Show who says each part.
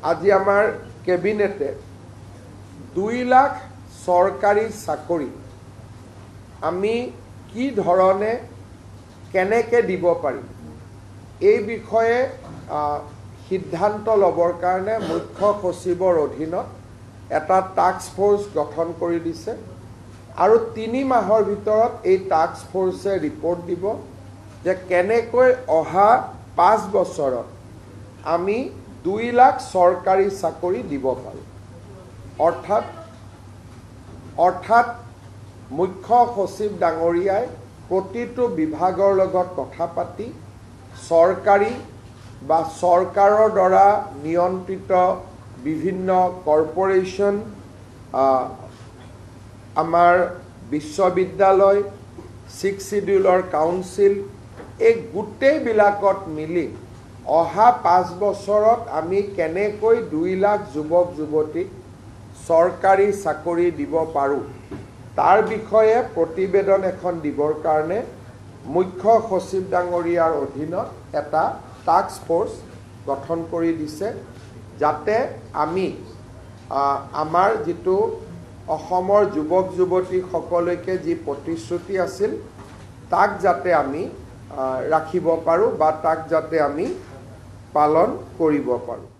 Speaker 1: আজি আমাৰ কেবিনেটে 2 লাখ চৰকাৰী চাকৰি আমি কি ধৰণে কেনেকৈ দিব পাৰিম এই বিষয়ে সিদ্ধান্ত ল'বৰ কাৰণে মুখ্য সচিবৰ অধীনত এটা টাস্ক ফোৰ্স গঠন কৰি দিছে আৰু 3 মাহৰ ভিতৰত এই টাস্ক ফোৰ্সে ৰিপৰ্ট দিব যে কেনেকৈ অহা 5 বছৰত আমি 2 লাখ চৰকাৰী চাকৰি দিব পাৰোঁ। অৰ্থাৎ মুখ্য সচিব ডাঙৰীয়াই প্ৰতিটো বিভাগৰ লগত কথা পাতি চৰকাৰী বা চৰকাৰৰ দ্বাৰা নিয়ন্ত্ৰিত বিভিন্ন কৰ্পোৰেশ্যন আমাৰ বিশ্ববিদ্যালয় 6 শিডিউলৰ কাউন্সিল এই গোটেইবিলাকত মিলি অহা 5 বছৰত আমি কেনেকৈ 2 লাখ যুৱক যুৱতীক চৰকাৰী চাকৰি দিব পাৰোঁ তাৰ বিষয়ে প্ৰতিবেদন এখন দিবৰ কাৰণে মুখ্য সচিব ডাঙৰীয়াৰ অধীনত এটা টাস্ক ফোৰ্স গঠন কৰি দিছে যাতে আমি আমাৰ যেটো অসমৰ যুৱক যুৱতীসকলকে যি প্ৰতিশ্ৰুতি আছিল তাক যাতে আমি ৰাখিব পাৰোঁ বা তাক যাতে আমি পালন কৰিব পাৰোঁ।